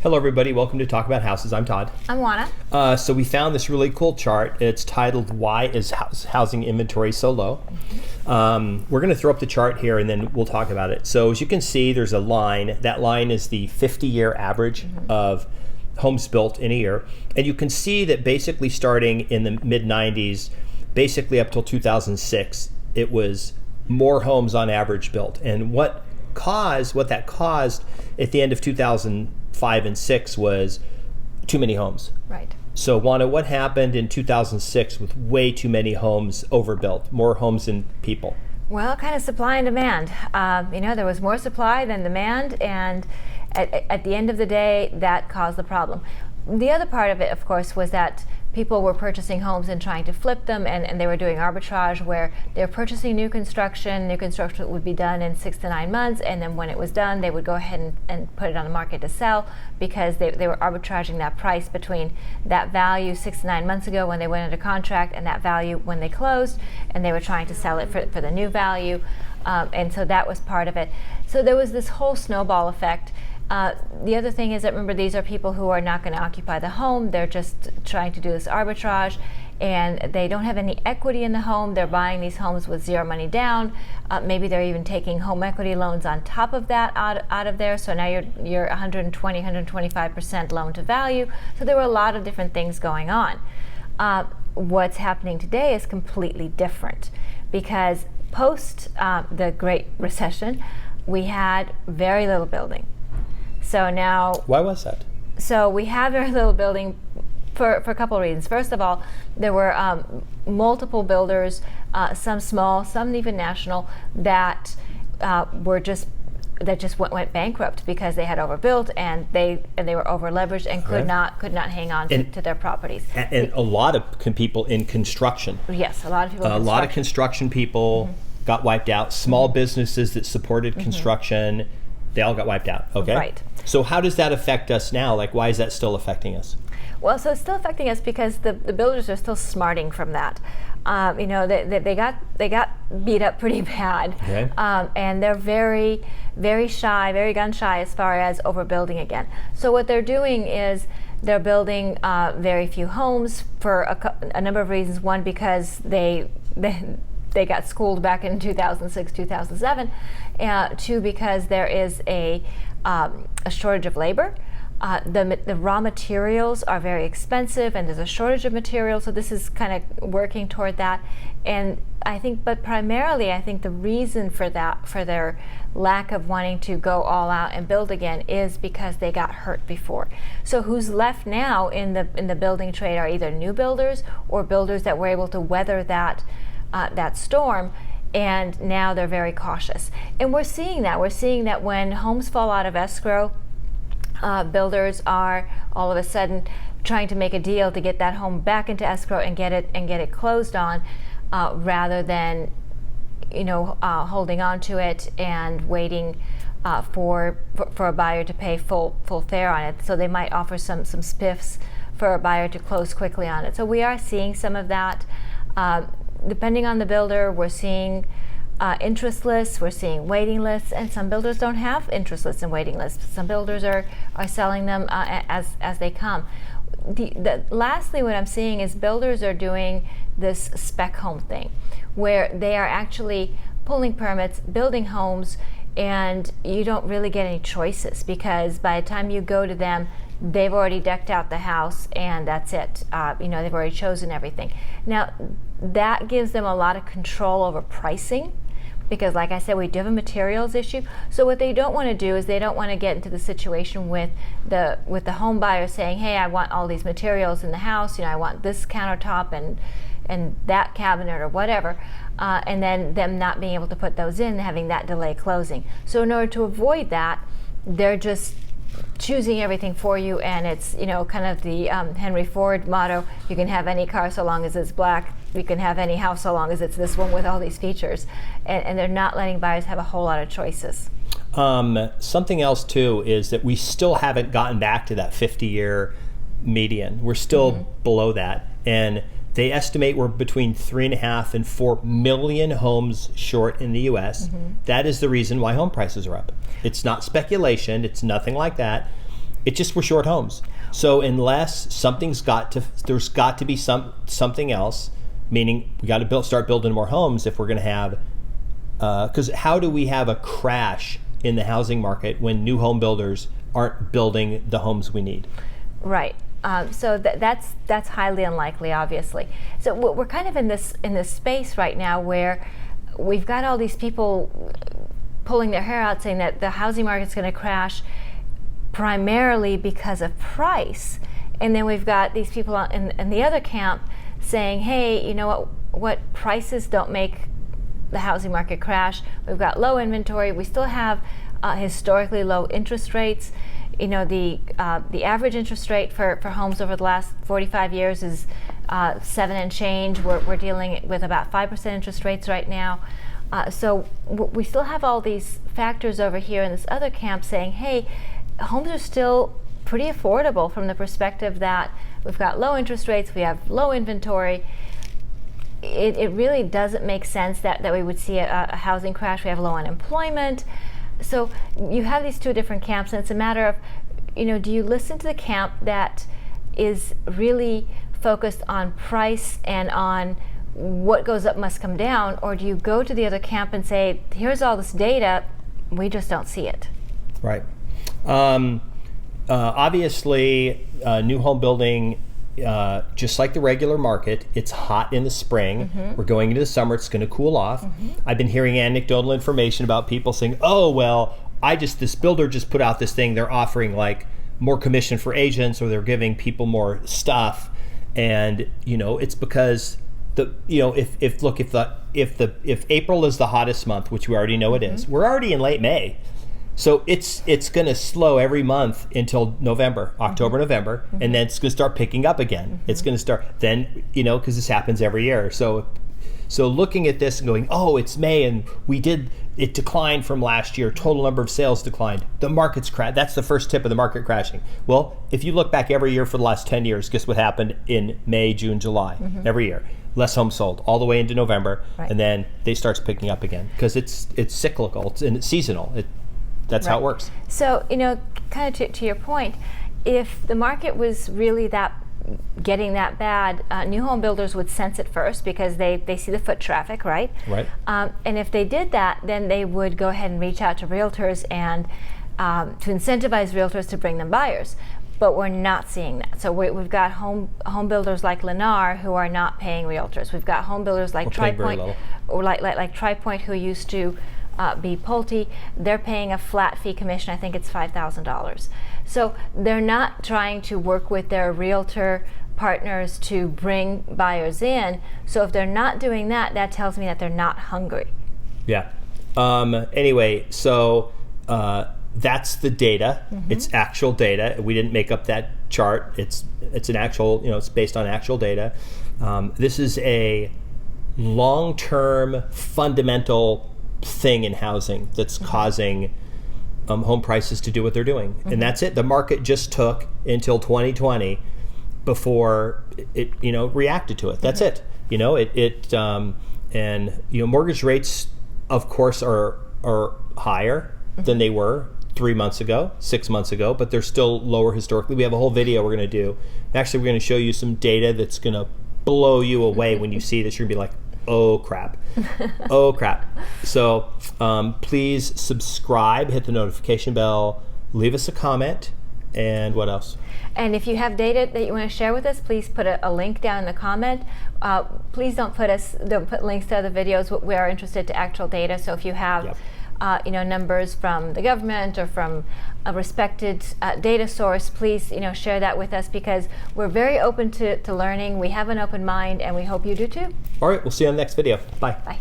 Hello, everybody. Welcome to Talk About Houses. I'm Todd. I'm Juana. So we found this really cool chart. It's titled, Why is Housing Inventory So Low? We're going to throw up the chart here and then we'll talk about it. So as you can see, there's a line. That line is the 50-year average of homes built in a year. And you can see that basically starting in the mid-90s, basically up till 2006, it was more homes on average built. And what that caused at the end of 2005 and 6 was too many homes. Right. So Juana, what happened in 2006 with way too many homes overbuilt, more homes than people? Well, kind of supply and demand. There was more supply than demand, and at the end of the day, that caused the problem. The other part of it, of course, was that people were purchasing homes and trying to flip them, and they were doing arbitrage where they were purchasing new construction. New construction would be done in 6 to 9 months, and then when it was done, they would go ahead and put it on the market to sell because they were arbitraging that price between that value 6 to 9 months ago when they went into contract and that value when they closed, and they were trying to sell it for the new value. And so that was part of it. So there was this whole snowball effect. The other thing is that, remember, these are people who are not going to occupy the home. They're just trying to do this arbitrage, and they don't have any equity in the home. They're buying these homes with zero money down. Maybe they're even taking home equity loans on top of that out of there. So now you're 120, 125% loan to value. So there were a lot of different things going on. What's happening today is completely different because post the Great Recession, we had very little building. So now, why was that? So we have very little building for a couple of reasons. First of all, there were multiple builders, some small, some even national, that went bankrupt because they had overbuilt and they were over leveraged and could not hang on to their properties. And a lot of people in construction. Yes, a lot of people. A lot of construction people got wiped out. Small businesses that supported construction. They all got wiped out, okay? Right. So how does that affect us now? Like, why is that still affecting us? Well, so it's still affecting us because the builders are still smarting from that. They got beat up pretty bad, okay. And they're very, very shy, very gun shy as far as overbuilding again. So what they're doing is they're building very few homes for a number of reasons. One, because they got schooled back in 2006, 2007. 2, because there is a shortage of labor. The raw materials are very expensive, and there's a shortage of materials. So this is kind of working toward that. And I think, but primarily, I think the reason for that, for their lack of wanting to go all out and build again, is because they got hurt before. So who's left now in the building trade are either new builders or builders that were able to weather that storm, and now they're very cautious. And we're seeing that when homes fall out of escrow, builders are all of a sudden trying to make a deal to get that home back into escrow and get it closed on, rather than holding on to it and waiting for a buyer to pay full fare on it. So they might offer some spiffs for a buyer to close quickly on it. So we are seeing some of that. Depending on the builder, we're seeing interest lists, we're seeing waiting lists, and some builders don't have interest lists and waiting lists. Some builders are selling them as they come. Lastly, what I'm seeing is builders are doing this spec home thing, where they are actually pulling permits, building homes, and you don't really get any choices because by the time you go to them, they've already decked out the house and that's it. They've already chosen everything. Now, that gives them a lot of control over pricing because, like I said, we do have a materials issue. So what they don't want to do is they don't want to get into the situation with the home buyer saying, hey, I want all these materials in the house. I want this countertop and that cabinet or whatever. And then them not being able to put those in, having that delay closing. So in order to avoid that, they're just choosing everything for you, and it's kind of the Henry Ford motto: you can have any car so long as it's black, you can have any house so long as it's this one with all these features, and they're not letting buyers have a whole lot of choices. Something else too is that we still haven't gotten back to that 50-year median. We're still below that, and they estimate we're between 3.5 and 4 million homes short in the U.S. That is the reason why home prices are up. It's not speculation. It's nothing like that. It's just we're short homes. So unless there's got to be something else, meaning we got to start building more homes if we're going to have. Because how do we have a crash in the housing market when new home builders aren't building the homes we need? Right. So that's highly unlikely, obviously. So we're kind of in this space right now where we've got all these people pulling their hair out saying that the housing market's going to crash primarily because of price, and then we've got these people in the other camp saying, hey, you know what prices don't make the housing market crash. We've got low inventory. We still have historically low interest rates. You know, the average interest rate for homes over the last 45 years is 7 and change. We're dealing with about 5% interest rates right now. So we still have all these factors over here in this other camp saying, hey, homes are still pretty affordable from the perspective that we've got low interest rates, we have low inventory. It really doesn't make sense that we would see a housing crash. We have low unemployment. So you have these two different camps, and it's a matter of, you know, do you listen to the camp that is really focused on price and on what goes up must come down, or do you go to the other camp and say, here's all this data, we just don't see it? Right. Obviously, new home building, just like the regular market, it's hot in the spring. Mm-hmm. We're going into the summer, it's going to cool off. Mm-hmm. I've been hearing anecdotal information about people saying, oh, well, this builder just put out this thing, they're offering like more commission for agents, or they're giving people more stuff. And, you know, it's because if April is the hottest month, which we already know it is, we're already in late May. So it's going to slow every month until November, October, November, and then it's going to start picking up again. It's going to start then, you know, because this happens every year. So looking at this and going, oh, it's May and it declined from last year. Total number of sales declined. The market's crashed. That's the first tip of the market crashing. Well, if you look back every year for the last 10 years, guess what happened in May, June, July, every year? Less homes sold all the way into November, and then they starts picking up again because it's cyclical and it's seasonal. That's how it works. So, you know, kind of to your point, if the market was really getting that bad, new home builders would sense it first because they see the foot traffic, right? Right. And if they did that, then they would go ahead and reach out to realtors and to incentivize realtors to bring them buyers. But we're not seeing that. So we've got home builders like Lennar who are not paying realtors. We've got home builders like TriPoint, or like TriPoint, who used to be Pulte. They're paying a flat fee commission. I think it's $5,000. So they're not trying to work with their realtor partners to bring buyers in. So if they're not doing that, that tells me that they're not hungry. Yeah. Anyway, so that's the data. It's actual data. We didn't make up that chart. It's an actual, you know, it's based on actual data. This is a long-term fundamental thing in housing that's causing home prices to do what they're doing. And that's it. The market just took until 2020 before it, you know, reacted to it. That's it. You know, and you know, mortgage rates, of course, are higher than they were 3 months ago, 6 months ago, but they're still lower historically. We have a whole video we're going to do. Actually, we're going to show you some data that's going to blow you away when you see this. You're going to be like, oh crap. Oh crap. So please subscribe, hit the notification bell, leave us a comment, and what else? And if you have data that you want to share with us, please put a link down in the comment. Please don't put links to other videos. We are interested to actual data. So if you have you know, numbers from the government or from a respected data source, please, you know, share that with us, because we're very open to learning. We have an open mind, and we hope you do too. All right, we'll see you on the next video. Bye. Bye.